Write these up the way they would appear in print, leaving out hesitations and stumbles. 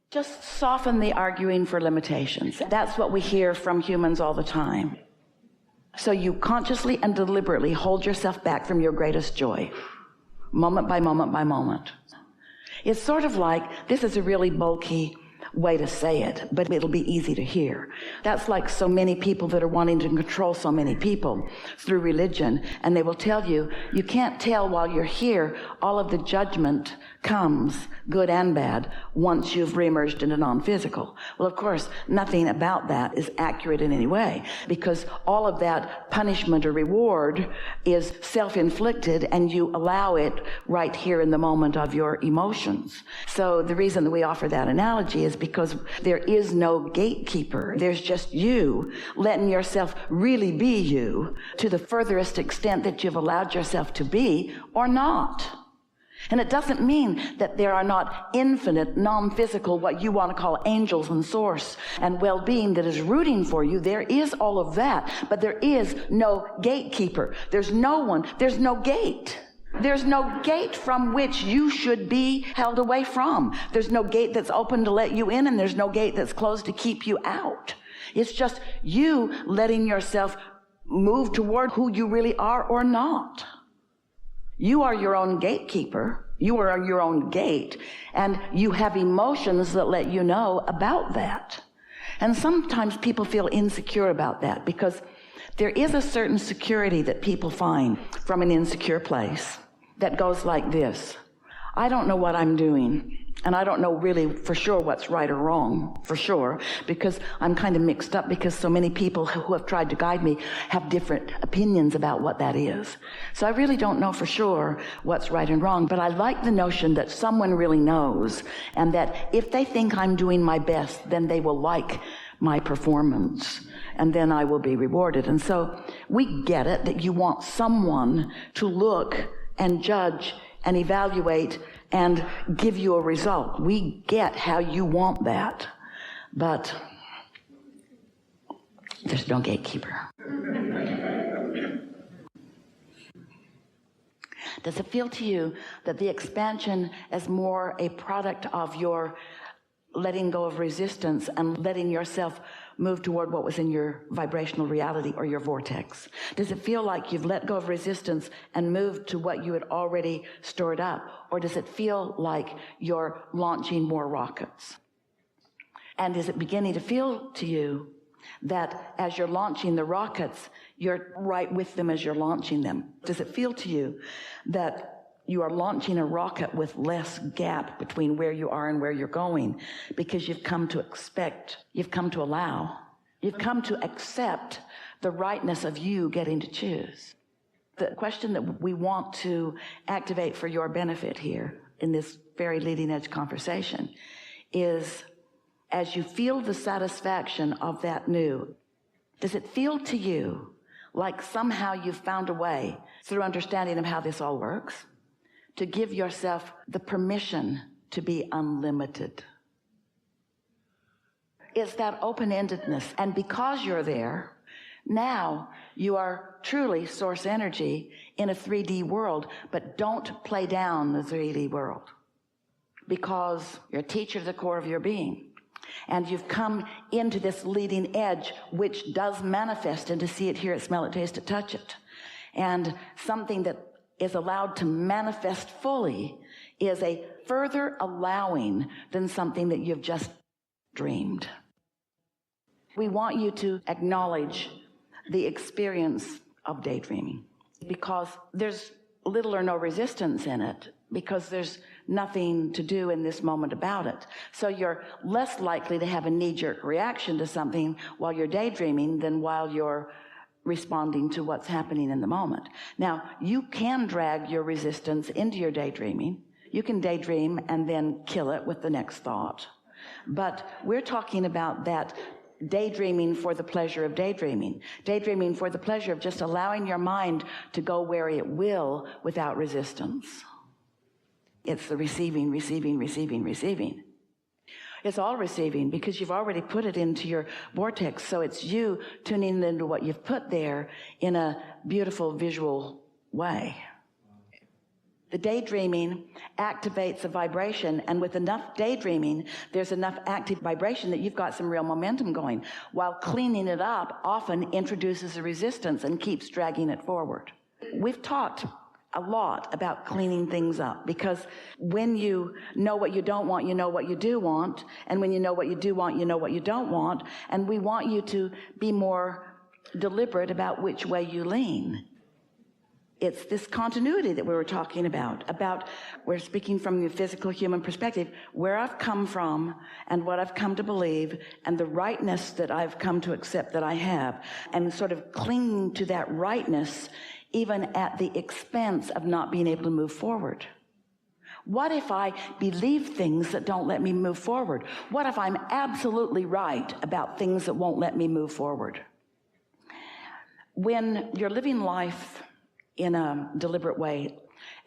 Just soften the arguing for limitations. That's what we hear from humans all the time. So you consciously and deliberately hold yourself back from your greatest joy, moment by moment by moment. It's sort of like, this is a really bulky way to say it, but it'll be easy to hear. That's like so many people that are wanting to control so many people through religion, and they will tell you, you can't tell while you're here, all of the judgment comes, good and bad, once you've reemerged into non-physical. Well, of course, nothing about that is accurate in any way, because all of that punishment or reward is self-inflicted, and you allow it right here in the moment of your emotions. So the reason that we offer that analogy is because there is no gatekeeper. There's just you letting yourself really be you to the furthest extent that you've allowed yourself to be or not. And it doesn't mean that there are not infinite, non-physical, what you want to call angels and source and well-being that is rooting for you. There is all of that, but there is no gatekeeper. There's no one. There's no gate. There's no gate from which you should be held away from. There's no gate that's open to let you in, and there's no gate that's closed to keep you out. It's just you letting yourself move toward who you really are or not. You are your own gatekeeper. You are your own gate, and you have emotions that let you know about that. And sometimes people feel insecure about that because there is a certain security that people find from an insecure place that goes like this. I don't know what I'm doing, and I don't know really for sure what's right or wrong, for sure, because I'm kind of mixed up because so many people who have tried to guide me have different opinions about what that is. So I really don't know for sure what's right and wrong, but I like the notion that someone really knows, and that if they think I'm doing my best, then they will like my performance, and then I will be rewarded. And so we get it that you want someone to look and judge and evaluate and give you a result. We get how you want that, but there's no gatekeeper. Does it feel to you that the expansion is more a product of your letting go of resistance and letting yourself move toward what was in your vibrational reality or your vortex? Does it feel like you've let go of resistance and moved to what you had already stored up? Or does it feel like you're launching more rockets? And is it beginning to feel to you that as you're launching the rockets, you're right with them as you're launching them? Does it feel to you that you are launching a rocket with less gap between where you are and where you're going, because you've come to expect, you've come to allow, you've come to accept the rightness of you getting to choose? The question that we want to activate for your benefit here in this very leading edge conversation is, as you feel the satisfaction of that new, does it feel to you like somehow you've found a way through understanding of how this all works to give yourself the permission to be unlimited? It's that open-endedness. And because you're there, now you are truly source energy in a 3D world, but don't play down the 3D world, because you're a teacher to the core of your being. And you've come into this leading edge, which does manifest into see it, hear it, smell it, taste it, touch it. And something that is allowed to manifest fully is a further allowing than something that you've just dreamed. We want you to acknowledge the experience of daydreaming, because there's little or no resistance in it, because there's nothing to do in this moment about it. So you're less likely to have a knee-jerk reaction to something while you're daydreaming than while you're responding to what's happening in the moment. Now, you can drag your resistance into your daydreaming. You can daydream and then kill it with the next thought. But we're talking about that daydreaming for the pleasure of daydreaming. Daydreaming for the pleasure of just allowing your mind to go where it will without resistance. It's the receiving, receiving, receiving, receiving. It's all receiving because you've already put it into your vortex. So it's you tuning into what you've put there in a beautiful visual way. The daydreaming activates a vibration, and with enough daydreaming, there's enough active vibration that you've got some real momentum going, while cleaning it up often introduces a resistance and keeps dragging it forward. We've talked a lot about cleaning things up, because when you know what you don't want, you know what you do want, and when you know what you do want, you know what you don't want, and we want you to be more deliberate about which way you lean. It's this continuity that we were talking about we're speaking from the physical human perspective, where I've come from and what I've come to believe and the rightness that I've come to accept that I have, and sort of clinging to that rightness even at the expense of not being able to move forward. What if I believe things that don't let me move forward? What if I'm absolutely right about things that won't let me move forward? When you're living life in a deliberate way,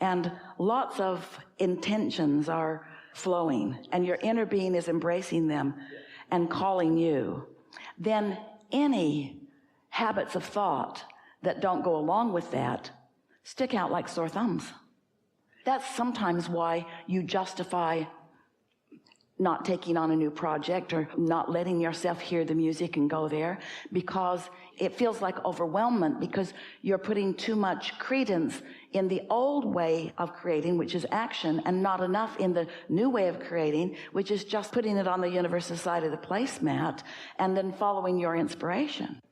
and lots of intentions are flowing, and your inner being is embracing them and calling you, then any habits of thought that don't go along with that stick out like sore thumbs. That's sometimes why you justify not taking on a new project or not letting yourself hear the music and go there, because it feels like overwhelmment, because you're putting too much credence in the old way of creating, which is action, and not enough in the new way of creating, which is just putting it on the universe's side of the placemat and then following your inspiration.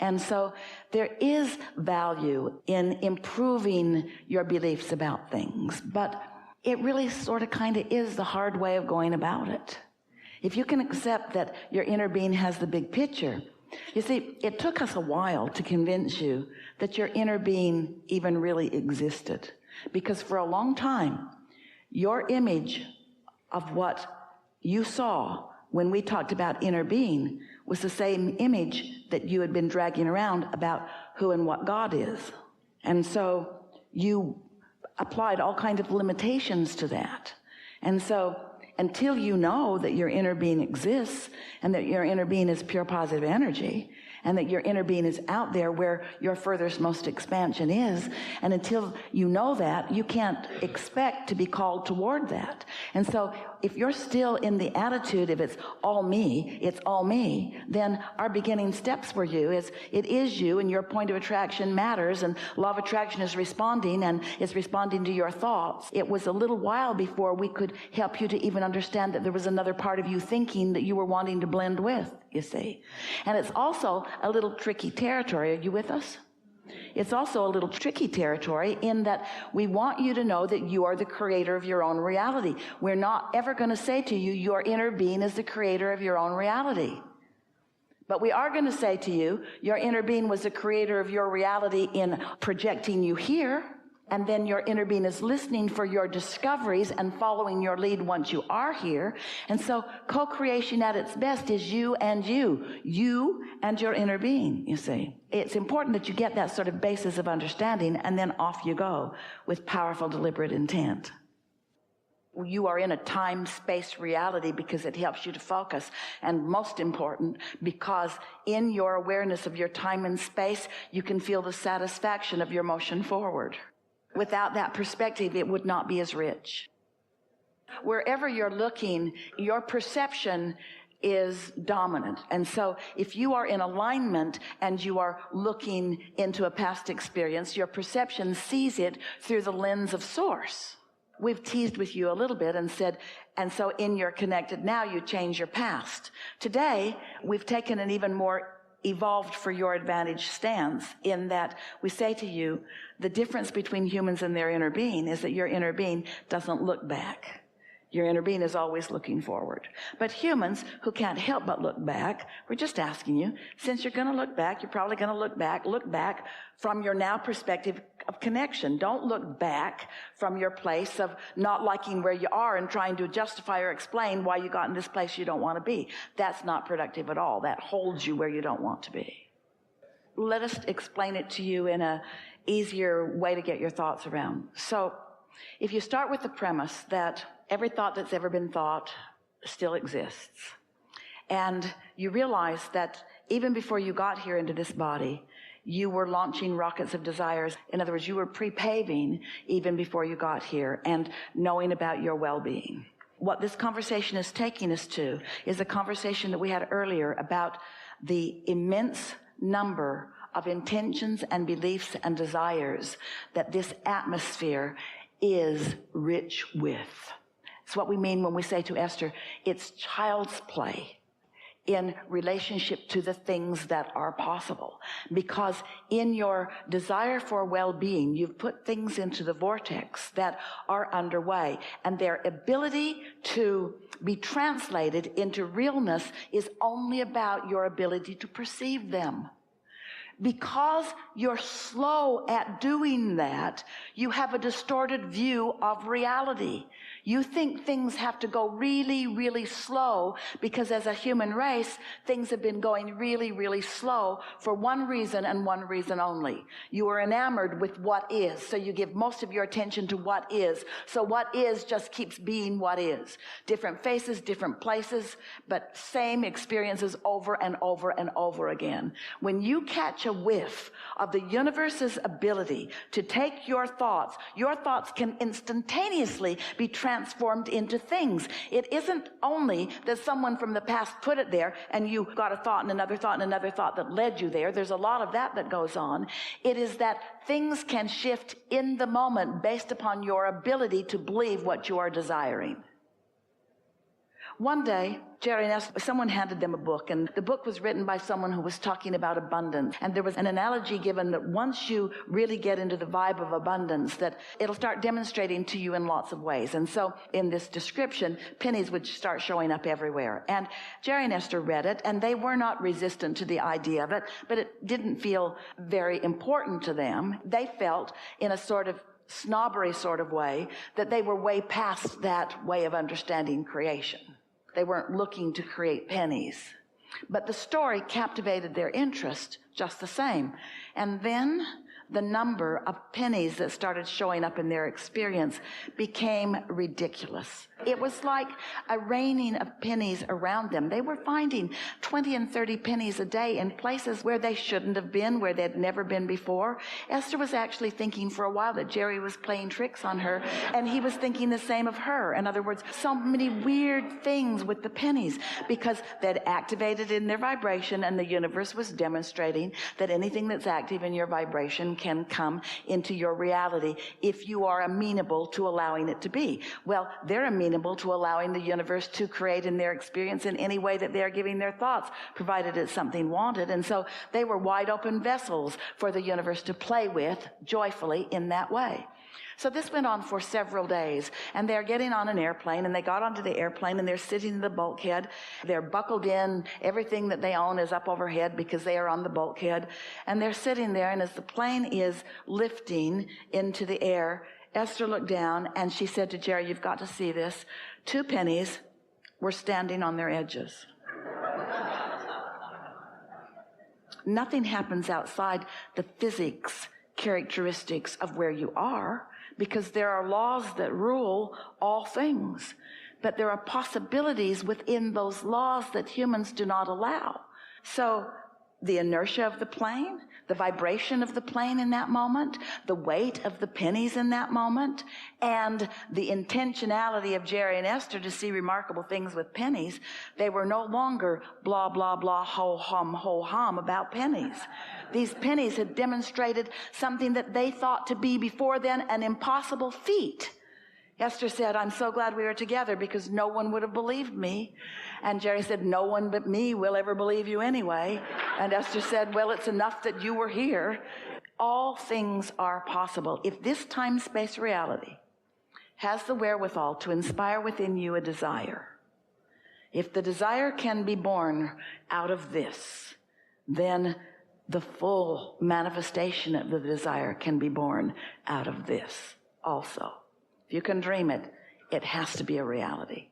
And so there is value in improving your beliefs about things, but it really sort of kind of is the hard way of going about it. If you can accept that your inner being has the big picture. You see, it took us a while to convince you that your inner being even really existed, because for a long time, your image of what you saw when we talked about inner being was the same image that you had been dragging around about who and what God is. And so you applied all kinds of limitations to that. And so until you know that your inner being exists, and that your inner being is pure positive energy, and that your inner being is out there where your furthest most expansion is, and until you know that, you can't expect to be called toward that. And so if you're still in the attitude of it's all me, then our beginning steps for you is it is you, and your point of attraction matters, and law of attraction is responding, and it's responding to your thoughts. It was a little while before we could help you to even understand that there was another part of you thinking that you were wanting to blend with, you see. And it's also a little tricky territory. Are you with us? It's also a little tricky territory in that we want you to know that you are the creator of your own reality. We're not ever going to say to you, your inner being is the creator of your own reality. But we are going to say to you, your inner being was the creator of your reality in projecting you here. And then your inner being is listening for your discoveries and following your lead once you are here. And so co-creation at its best is you and your inner being, you see. It's important that you get that sort of basis of understanding, and then off you go with powerful, deliberate intent. You are in a time-space reality because it helps you to focus. And most important, because in your awareness of your time and space, you can feel the satisfaction of your motion forward. Without that perspective, it would not be as rich. Wherever you're looking, your perception is dominant. And so if you are in alignment and you are looking into a past experience, your perception sees it through the lens of source. We've teased with you a little bit and said, and so in your connected now, you change your past. Today, we've taken an even more evolved for your advantage stance, in that we say to you, the difference between humans and their inner being is that your inner being doesn't look back. Your inner being is always looking forward. But humans who can't help but look back, we're just asking you, since you're going to look back, you're probably going to look back from your now perspective of connection. Don't look back from your place of not liking where you are and trying to justify or explain why you got in this place you don't want to be. That's not productive at all. That holds you where you don't want to be. Let us explain it to you in a easier way to get your thoughts around. So if you start with the premise that every thought that's ever been thought still exists, and you realize that even before you got here into this body, you were launching rockets of desires. In other words, you were pre-paving even before you got here and knowing about your well-being. What this conversation is taking us to is a conversation that we had earlier about the immense number of intentions and beliefs and desires that this atmosphere is rich with. It's what we mean when we say to Esther, it's child's play in relationship to the things that are possible. Because in your desire for well-being, you've put things into the vortex that are underway, and their ability to be translated into realness is only about your ability to perceive them. Because you're slow at doing that, you have a distorted view of reality. You think things have to go really, really slow because as a human race, things have been going really, really slow for one reason and one reason only. You are enamored with what is, so you give most of your attention to what is. So what is just keeps being what is. Different faces, different places, but same experiences over and over and over again. When you catch a whiff of the universe's ability to take your thoughts can instantaneously be transformed into things. It isn't only that someone from the past put it there and you got a thought and another thought and another thought that led you there. There's a lot of that goes on. It is that things can shift in the moment based upon your ability to believe what you are desiring. One day, Jerry and Esther, someone handed them a book, and the book was written by someone who was talking about abundance. And there was an analogy given that once you really get into the vibe of abundance, that it'll start demonstrating to you in lots of ways. And so in this description, pennies would start showing up everywhere. And Jerry and Esther read it, and they were not resistant to the idea of it, but it didn't feel very important to them. They felt in a sort of snobbery sort of way that they were way past that way of understanding creation. They weren't looking to create pennies. But the story captivated their interest just the same. And then the number of pennies that started showing up in their experience became ridiculous. It was like a raining of pennies around them. They were finding 20 and 30 pennies a day in places where they shouldn't have been, where they'd never been before. Esther was actually thinking for a while that Jerry was playing tricks on her, and he was thinking the same of her. In other words, so many weird things with the pennies because they'd activated in their vibration, and the universe was demonstrating that anything that's active in your vibration can come into your reality if you are amenable to allowing it to be. Well, they're amenable to allowing the universe to create in their experience in any way that they're giving their thoughts, provided it's something wanted. And so they were wide open vessels for the universe to play with joyfully in that way. So this went on for several days, and they're getting on an airplane, and they got onto the airplane, and they're sitting in the bulkhead. They're buckled in. Everything that they own is up overhead because they are on the bulkhead. And they're sitting there, and as the plane is lifting into the air, Esther looked down, and she said to Jerry, "You've got to see this. 2 pennies were standing on their edges." Nothing happens outside the physics characteristics of where you are, because there are laws that rule all things. But there are possibilities within those laws that humans do not allow. So the inertia of the plane, the vibration of the plane in that moment, the weight of the pennies in that moment, and the intentionality of Jerry and Esther to see remarkable things with pennies, they were no longer blah, blah, blah, ho hum about pennies. These pennies had demonstrated something that they thought to be before then an impossible feat. Esther said, "I'm so glad we were together because no one would have believed me." And Jerry said, "No one but me will ever believe you anyway." And Esther said, "Well, it's enough that you were here." All things are possible. If this time-space reality has the wherewithal to inspire within you a desire, if the desire can be born out of this, then the full manifestation of the desire can be born out of this also. If you can dream it, it has to be a reality.